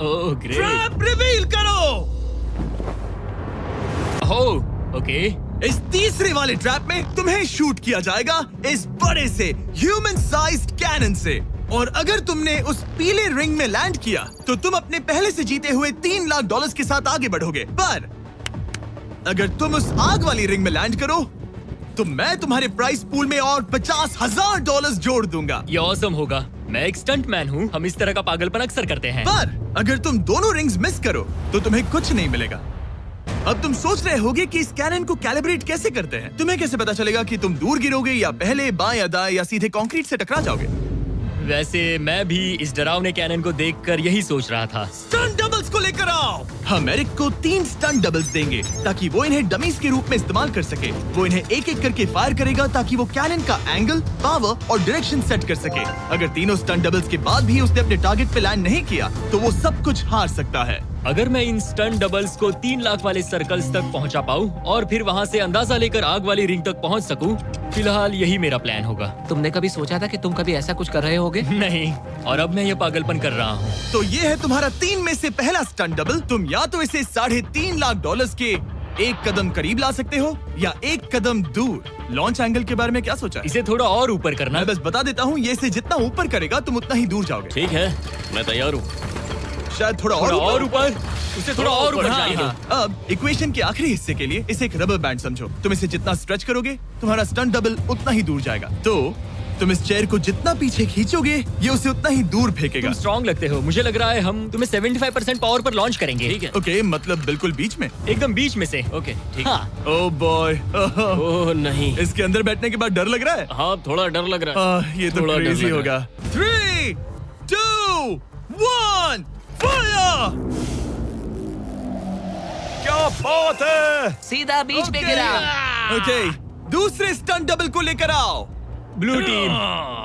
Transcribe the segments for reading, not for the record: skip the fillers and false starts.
Oh great. Trap reveal करो। Oh okay. इस तीसरे वाले ट्रैप में तुम्हें शूट किया जाएगा इस बड़े से ह्यूमन साइज्ड कैनन से, और अगर तुमने उस पीले रिंग में लैंड किया तो तुम अपने पहले से जीते हुए $3 लाख के साथ आगे बढ़ोगे। पर अगर तुम उस आग वाली रिंग में लैंड करो तो मैं तुम्हारे प्राइस पूल में और $50,000 जोड़ दूंगा। ये ऑसम होगा। मैं एक स्टंट मैन हूँ, हम इस तरह का पागलपन अक्सर करते हैं। पर अगर तुम दोनों रिंग्स मिस करो तो तुम्हें कुछ नहीं मिलेगा। अब तुम सोच रहे होगे कि इस कैनन को कैलिब्रेट कैसे करते हैं। तुम्हें कैसे पता चलेगा कि तुम दूर गिरोगे या पहले बाएं या दाएं या सीधे कंक्रीट से टकरा जाओगे। वैसे मैं भी इस डरावने कैनन को देखकर यही सोच रहा था। स्टंट डबल्स को लेकर आओ। हम एरिक को 3 स्टंट डबल्स देंगे ताकि वो इन्हें डमीज के रूप में इस्तेमाल कर सके। वो इन्हें एक एक करके फायर करेगा ताकि वो कैनन का एंगल, पावर और डायरेक्शन सेट कर सके। अगर तीनों स्टंट डबल्स के बाद भी उसने अपने टारगेट पे लैंड नहीं किया तो वो सब कुछ हार सकता है। अगर मैं इन स्टंट डबल्स को 3 लाख वाले सर्कल्स तक पहुंचा पाऊं और फिर वहां से अंदाजा लेकर आग वाली रिंग तक पहुंच सकूं, फिलहाल यही मेरा प्लान होगा। तुमने कभी सोचा था कि तुम कभी ऐसा कुछ कर रहे होगे? नहीं, और अब मैं ये पागलपन कर रहा हूँ। तो ये है तुम्हारा 3 में से पहला स्टंट डबल। तुम या तो इसे $3.5 लाख के एक कदम करीब ला सकते हो या एक कदम दूर। लॉन्च एंगल के बारे में क्या सोचा? इसे थोड़ा और ऊपर करना। मैं बस बता देता हूँ, ये इसे जितना ऊपर करेगा तुम उतना ही दूर जाओगे। ठीक है, मैं तैयार हूँ। शायद थोड़ा और ऊपर। उसे थोड़ा और ऊपर चाहिए। अब इक्वेशन के आखिरी हिस्से के लिए इसे एक रबर बैंड समझो। तुम इसे जितना स्ट्रेच करोगे तुम्हारा स्टंट डबल उतना ही दूर जाएगा। तो तुम इस चेयर को जितना पीछे खींचोगे ये उसे उतना ही दूर फेंकेगा। तुम स्ट्रॉन्ग लगते हो। मुझे लग रहा है हम तुम्हें 75% पावर पर लॉन्च करेंगे। ठीक है। ओके, मतलब बिल्कुल बीच में? एकदम बीच में से। ओके ठीक। हाँ। Oh boy. ओह नहीं, इसके अंदर बैठने के बाद डर लग रहा है। हाँ थोड़ा डर लग रहा है। ये तो क्रेजी होगा। 3, 2, 1 फायर! क्या बात है! सीधा बीच में गिरा। ओके, दूसरे स्टंट डबल को लेकर आओ। Blue team.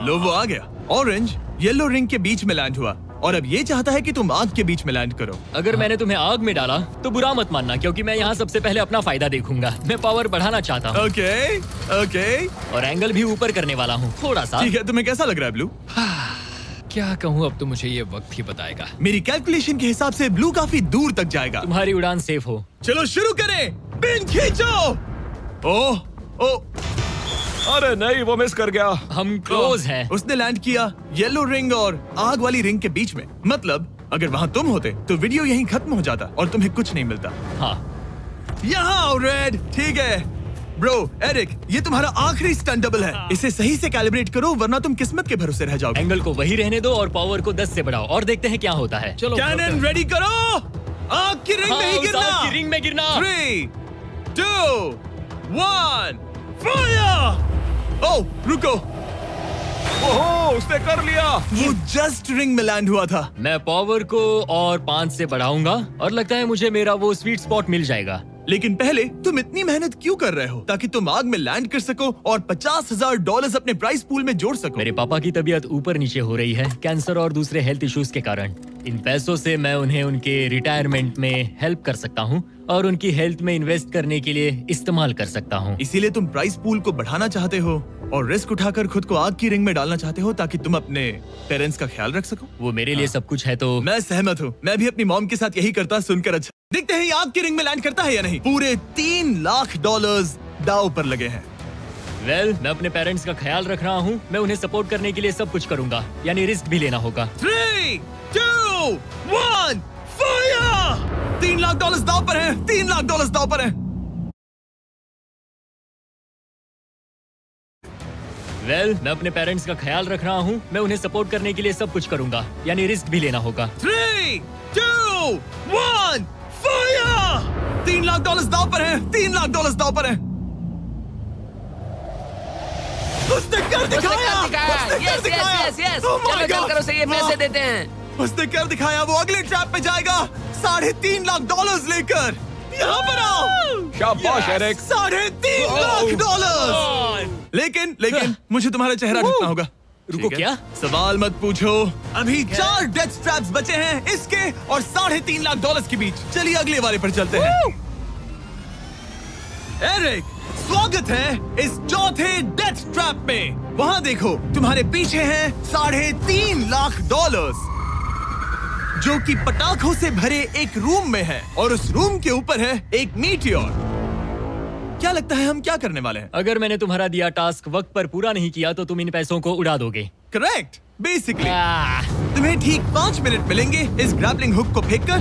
लो वो आ गया। ऑरेंज येलो रिंग के बीच में लैंड हुआ और अब ये चाहता है कि तुम आग के बीच में लैंड करो। अगर मैंने तुम्हें आग में डाला तो बुरा मत मानना, क्योंकि मैं यहाँ सबसे पहले अपना फायदा देखूंगा। मैं पावर बढ़ाना चाहता हूँ। ओके ओके, और एंगल भी ऊपर करने वाला हूँ थोड़ा सा। ठीक है, तुम्हें कैसा लग रहा है ब्लू? क्या कहूँ, अब तो मुझे ये वक्त ही बताएगा। मेरी कैलकुलेशन के हिसाब से ब्लू काफी दूर तक जाएगा। तुम्हारी उड़ान सेफ हो। चलो शुरू करें। पिन खींचो। ओह ओह, अरे नहीं, वो मिस कर गया। हम क्लोज हैं। उसने लैंड किया येलो रिंग और आग वाली रिंग के बीच में। मतलब अगर वहाँ तुम होते तो वीडियो यहीं खत्म हो जाता और तुम्हें कुछ नहीं मिलता। हाँ। यहाँ आओ रेड। ठीक है ब्रो। एरिक, ये तुम्हारा आखिरी स्टंट डबल है। इसे सही से कैलिब्रेट करो वरना तुम किस्मत के भरोसे रह जाओगे। एंगल को वही रहने दो और पावर को 10 से बढ़ाओ और देखते हैं क्या होता है। चलो कैनन रेडी करो। आग की रिंग में ही गिरना। आग की रिंग में गिरना। 3, 2, 1 फायर! ओह रुको, ओहो, उसने कर लिया। वो जस्ट रिंग में लैंड हुआ था। मैं पावर को और 5 से बढ़ाऊंगा और लगता है मुझे मेरा वो स्वीट स्पॉट मिल जाएगा। लेकिन पहले तुम इतनी मेहनत क्यों कर रहे हो? ताकि तुम आग में लैंड कर सको और $50,000 अपने प्राइस पूल में जोड़ सको। मेरे पापा की तबीयत ऊपर नीचे हो रही है, कैंसर और दूसरे हेल्थ इश्यूज के कारण। इन पैसों से मैं उन्हें उनके रिटायरमेंट में हेल्प कर सकता हूँ और उनकी हेल्थ में इन्वेस्ट करने के लिए इस्तेमाल कर सकता हूँ। इसीलिए तुम प्राइस पूल को बढ़ाना चाहते हो और रिस्क उठाकर खुद को आग की रिंग में डालना चाहते हो ताकि तुम अपने पेरेंट्स का ख्याल रख सको। वो मेरे लिए सब कुछ है। तो मैं सहमत हूँ। मैं भी अपनी मॉम के साथ यही करता। सुनकर अच्छा। देखते हैं ये आग की रिंग में लैंड करता है या नहीं। पूरे $3 लाख दांव पर लगे हैं। मैं अपने पेरेंट्स का ख्याल रख रहा हूँ। मैं उन्हें सपोर्ट करने के लिए सब कुछ करूंगा, यानी रिस्क भी लेना होगा। 3, 2, 1 फायर! $3 लाख दांव पर है। $3 लाख दांव पर है। मैं अपने पेरेंट्स का ख्याल रख रहा हूँ। मैं उन्हें सपोर्ट करने के लिए सब कुछ करूंगा, यानी रिस्क भी लेना होगा। 3, 2, 1 फायर! $3 लाख दांव पर है। $3 लाख दांव पर है। उसने कर दिखाया। यस यस यस, चलो चलकर उसे ये पैसे देते हैं। उसने कर दिखाया। वो अगले ट्रैप पे जाएगा $3.5 लाख लेकर। यहाँ पर आओ। शाबाश एरिक। $3.5 लाख। लेकिन मुझे तुम्हारा चेहरा ढूंढना होगा। रुको, क्या? सवाल मत पूछो। अभी 4 डेथ ट्रैप्स बचे हैं, इसके और $3.5 लाख के बीच। चलिए अगले वाले पर चलते हैं। एरिक, स्वागत है इस चौथे डेथ ट्रैप में। वहाँ देखो, तुम्हारे पीछे हैं $3.5 लाख। जो कि पटाखों से भरे एक रूम में है और उस रूम के ऊपर है एक मीटियोर। क्या लगता है हम क्या करने वाले हैं? अगर मैंने तुम्हारा दिया टास्क वक्त पर पूरा नहीं किया तो तुम इन पैसों को उड़ा दोगे। करेक्ट। बेसिकली तुम्हें ठीक 5 मिनट मिलेंगे इस ग्रैपलिंग हुक को फेंककर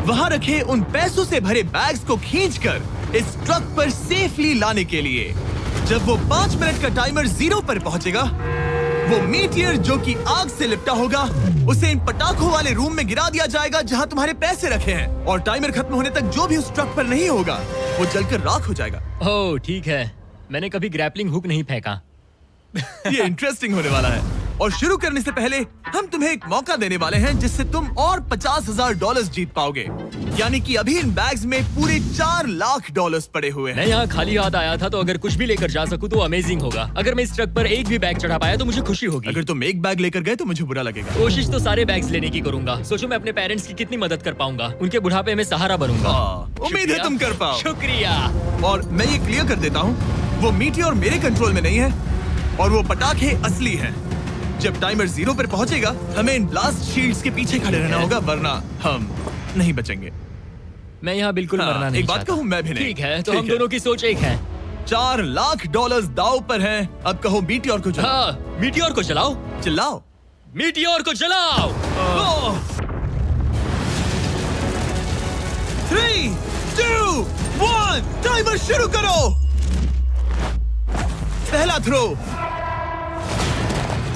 वहां रखे उन पैसों से भरे बैग्स को खींचकर इस ट्रक पर सेफली लाने के लिए। जब वो 5 मिनट का टाइमर 0 पर पहुंचेगा, वो मीटियर जो कि आग से लिपटा होगा उसे इन पटाखों वाले रूम में गिरा दिया जाएगा जहां तुम्हारे पैसे रखे हैं, और टाइमर खत्म होने तक जो भी उस ट्रक पर नहीं होगा वो जलकर राख हो जाएगा। ओह ठीक है, मैंने कभी ग्रैपलिंग हुक नहीं फेंका। ये इंटरेस्टिंग होने वाला है। और शुरू करने से पहले हम तुम्हें एक मौका देने वाले हैं जिससे तुम और $50,000 जीत पाओगे। यानी कि अभी इन बैग्स में पूरे $4 लाख पड़े हुए हैं। मैं यहाँ खाली हाथ आया था, तो अगर कुछ भी लेकर जा सकूं तो अमेजिंग होगा। अगर मैं इस ट्रक पर एक भी बैग चढ़ा पाया तो मुझे खुशी होगी। अगर तुम एक बैग लेकर गए तो मुझे बुरा लगेगा। कोशिश तो सारे बैग्स लेने की करूंगा। सोचो मैं अपने पेरेंट्स की कितनी मदद कर पाऊंगा। उनके बुढ़ापे में सहारा बनूंगा। उम्मीद है तुम कर पाओ। शुक्रिया। और मैं ये क्लियर कर देता हूँ, वो मीटियोर मेरे कंट्रोल में नहीं है और वो पटाखे असली हैं। जब टाइमर 0 पर पहुंचेगा हमें इन ब्लास्ट शील्ड्स के पीछे खड़े रहना होगा, वरना हम नहीं बचेंगे। मैं यहाँ बिल्कुल मरना नहीं एक बात कहूँ, मैं भी नहीं। ठीक है, तो हम दोनों की सोच एक है। $4 लाख दाव पर हैं। अब कहो मीटियोर को चलाओ। हाँ, मीटियोर को चलाओ। चिल्लाओ, मीटियोर को चलाओ। 3, 2, 1 टाइमर शुरू करो। पहला थ्रो।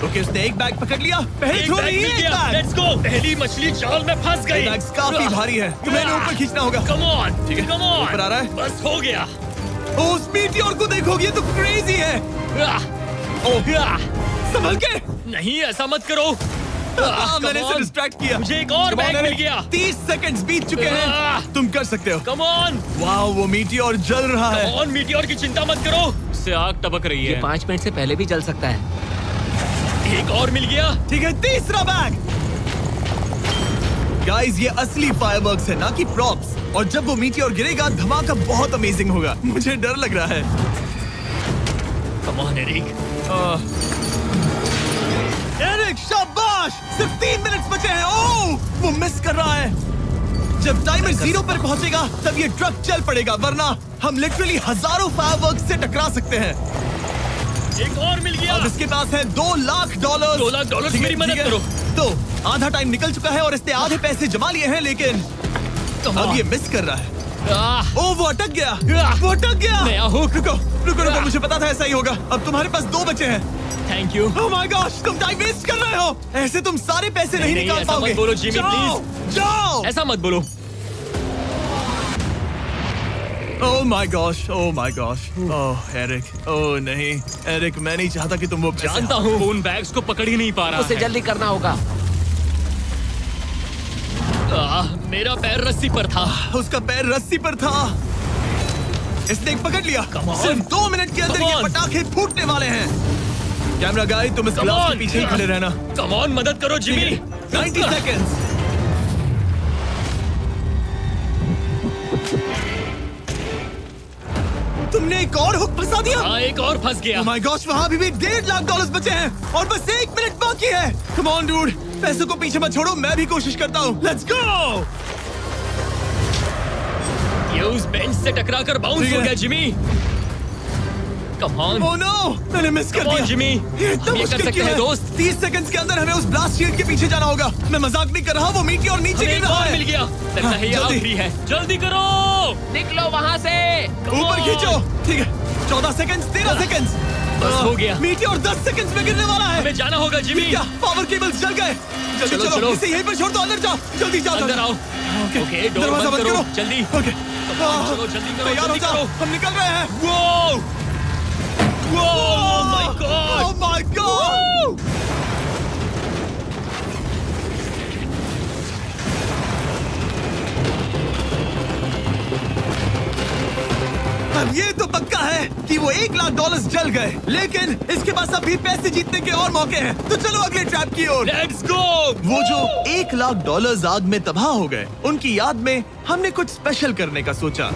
ओके, उसने एक बैग पकड़ लिया। पहले थ्रो नहीं, एक बैग। Let's go. पहली मछली जाल में फंस गई। बैग काफी भारी है, तुम्हें ऊपर खींचना होगा। कम ऑन, ठीक है, कम ऑन। ऊपर आ रहा है। बस हो गया। उस मीटियोर को देखोगे तो क्रेजी है। संभल के। नहीं, ऐसा मत करो। मैंने इसे डिस्ट्रैक्ट किया। मुझे एक और बैग मिल गया। 30 सेकंड्स बीत चुके हैं। तुम कर सकते हो। Come on. वाह, वो मीटियोर जल रहा है। कम ऑन, मीटियोर की चिंता मत करो। उससे आग टपक रही है। 5 मिनट से पहले भी जल सकता है। एक और मिल गया। ठीक है, तीसरा बैग। गाइस, ये असली फायरवर्क्स है, ना कि प्रॉप्स। और जब वो मीटियोर गिरेगा धमाका बहुत अमेजिंग होगा। मुझे डर लग रहा है। Come on Eric. एरिक, शाबाश। सिर्फ 3 मिनट बचे हैं। ओह, वो मिस कर रहा है। जब टाइमर 0 पर पहुंचेगा तब ये ट्रक चल पड़ेगा, वरना हम लिटरली हजारों फायरवर्क्स से टकरा सकते हैं। एक और मिल गया। अब इसके पास है $2 लाख। $2 लाख, मेरी मदद करो। तो आधा टाइम निकल चुका है और इसने आधे पैसे जमा लिए हैं, लेकिन अब ये मिस कर रहा है। ओह, वो अटक गया। वो अटक गया। नया हुक। रुको रुको रुको, मुझे पता था ऐसा ही होगा। अब तुम्हारे पास 2 बचे हैं। Thank you. Oh my gosh, तुम टाइम वेस्ट कर रहे हो। ऐसे तुम सारे पैसे नहीं निकाल ऐसा पाओगे। मत बोलो जिमी, जाओ, प्लीज। जाओ। ऐसा मत बोलो। Oh my gosh, oh my gosh. Oh Eric, oh नहीं एरिक, मैं नहीं चाहता कि तुम वो पैसे जानता हूँ, उन बैग्स को पकड़ ही नहीं पा रहा उसे है। जल्दी करना होगा। मेरा पैर रस्सी पर था। उसका पैर रस्सी पर था। इसने एक पकड़ लिया। सिर्फ 2 मिनट के अंदर ये पटाखे फूटने वाले हैं। कैमरा गाय, तुम इस ग्लास के पीछे ही खड़े रहना। कम ऑन, मदद करो जिमी। 90 सेकेंड्स। तुमने एक और हुक फंसा दिया। हाँ, एक और फंस गया। Oh my gosh, वहाँ अभी भी $1.5 लाख बचे हैं और बस 1 मिनट बाकी है। Come on, dude, पैसों को पीछे मत छोड़ो, मैं भी कोशिश करता हूँ। Let's go! ये उस बेंच से टकरा कर बाउंस हो गया Jimmy. Come on. Oh no, मैंने मिस कर Come on, दिया। जिमी। ये इतना हम ये कर मुश्किल सकते क्यों हैं, है? दोस्त। 30 सेकंड्स के अंदर हमें उस ब्लास्ट शील्ड के पीछे जाना होगा। मैं मजाक नहीं कर रहा, वो मीटियोर नीचे गिर एक रहा और है। मिल गया। लगता है ये जल्दी। आखिरी है। जल्दी करो। निकलो वहाँ से। ऊपर खींचो। ठीक है, 14 सेकंड्स, 13 सेकंड्स। बस हो गया। मीटियोर 10 सेकंड्स में गिरने वाला है। हमें जाना होगा जिमी। क्या पावर केबल्स जल गए? जल्दी चलो, चलो। इसे यहीं पर छोड़ दो, अंदर जाओ। जल्दी जाओ। अंदर आओ। ओके, डोर दरवाजा बंद करो। जल्दी। ओके, चलो, जल्दी करो, तैयार हो जल्दी जाओ, करो। हम निकल रहे हैं। Whoa! Whoa! Oh my God! Oh my God! अब ये तो पक्का है कि वो $1 लाख जल गए, लेकिन इसके पास अभी पैसे जीतने के और मौके हैं। तो चलो अगले ट्रैप की ओर। Let's go! वो जो $1 लाख आग में तबाह हो गए, उनकी याद में हमने कुछ स्पेशल करने का सोचा।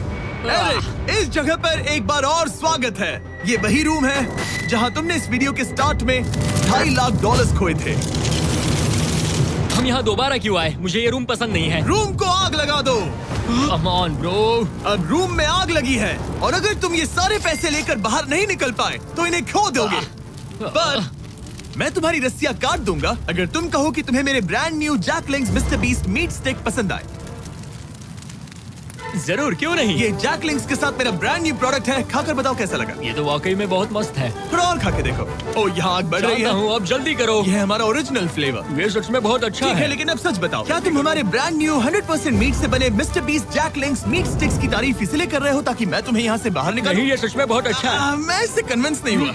एरिक, इस जगह पर एक बार और स्वागत है। ये वही रूम है जहां तुमने इस वीडियो के स्टार्ट में $2.5 लाख खोए थे। हम हम यहाँ दोबारा क्यों आए? मुझे ये रूम पसंद नहीं है। रूम को आग लगा दो। Come on, bro. अब रूम में आग लगी है और अगर तुम ये सारे पैसे लेकर बाहर नहीं निकल पाए तो इन्हें खो दोगे। पर मैं तुम्हारी रस्सियां काट दूंगा अगर तुम कहो कि तुम्हें मेरे brand new Jack Link's Mr Beast meat stick पसंद आए। जरूर, क्यों नहीं? ये जैकलिंग्स के साथ मेरा ब्रांड न्यू प्रोडक्ट है, खाकर बताओ कैसा लगा। ये तो वाकई में बहुत मस्त है। थोड़ा और खा के देखो। ओ, यहाँ आग बढ़ रही जानता है। हूँ, अब जल्दी करो। ये है हमारा ओरिजिनल फ्लेवर। ये सच में बहुत अच्छा ठीक है, है। लेकिन अब सच बताओ, क्या तुम हमारे ब्रांड न्यू 100% मीट से बने मिस्टर बीस्ट जैकलिंग्स मीट स्टिक्स की तारीफ इसलिए कर रहे हो ताकि मैं तुम्हें यहाँ से बाहर निकालूं? नहीं, ये सच में बहुत अच्छा है। मैं इससे कन्विंस नहीं हुआ।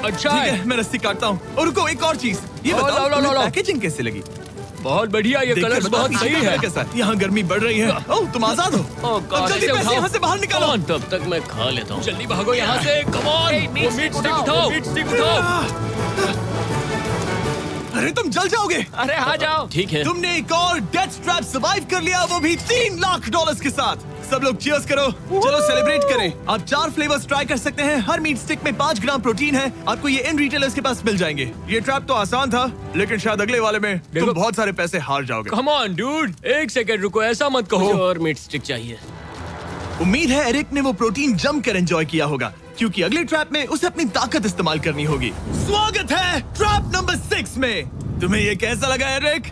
अच्छा ठीक है। है, मैं रस्सी काटता हूँ। और रुको, एक और चीज, ये लो, बताओ लो, लो, तुम्हें लो। पैकेजिंग कैसे लगी? बहुत बढ़िया, ये देखकर कलर्स बताओ बहुत पीछे सही का है। कैसा है? यहाँ गर्मी बढ़ रही है। ओह, तुम आजाद हो। अब जल्दी पैसे यहाँ से बाहर निकालो। तब तक मैं खा लेता हूँ। जल्दी भागो यहाँ से। कम ऑन, Hey, meat वो stick मीट स्टिक उठाओ, उठाओ, वो मीट स्टिक उठाओ। अरे तुम जल जाओगे। अरे आ जाओ। ठीक है। तुमने एक और डेथ ट्रैप सर्वाइव कर लिया, वो भी $3 लाख के साथ। सब लोग चीयर्स करो। चलो सेलिब्रेट करें। आप 4 फ्लेवर्स ट्राई कर सकते हैं। हर मीट स्टिक में 5 ग्राम प्रोटीन है। आपको ये इन रिटेलर्स के पास मिल जाएंगे। ये ट्रैप तो आसान था, लेकिन शायद अगले वाले में तुम देखो। बहुत सारे पैसे हार जाओगे। कम ऑन डूड, एक सेकंड रुको, ऐसा मत कहो। और मीट स्टिक चाहिए। उम्मीद है एरिक ने वो प्रोटीन जमकर एंजॉय किया होगा, क्योंकि अगले ट्रैप में उसे अपनी ताकत इस्तेमाल करनी होगी। स्वागत है ट्रैप नंबर 6 में। तुम्हें ये कैसा लगा एरिक?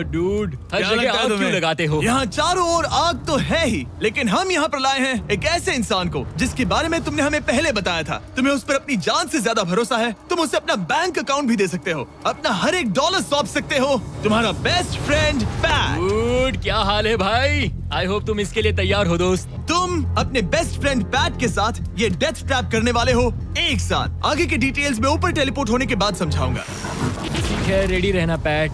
डूड, हर क्या जगह लगता है आग तुम्हें? क्यों लगाते हो? यहाँ चारों ओर आग तो है ही, लेकिन हम यहाँ पर लाए हैं एक ऐसे इंसान को जिसके बारे में तुमने हमें पहले बताया था। तुम्हें उस पर अपनी जान से ज्यादा भरोसा है। तुम उसे अपना बैंक अकाउंट भी दे सकते हो, अपना हर एक डॉलर सौंप सकते हो। तुम्हारा बेस्ट फ्रेंड पैट। डूड, क्या हाल है भाई? आई होप तुम इसके लिए तैयार हो दोस्त। तुम अपने बेस्ट फ्रेंड पैट के साथ ये डेथ ट्रैप करने वाले हो एक साथ। आगे के डिटेल्स में ऊपर टेलीपोर्ट होने के बाद समझाऊंगा। ठीक है, रेडी रहना पैट।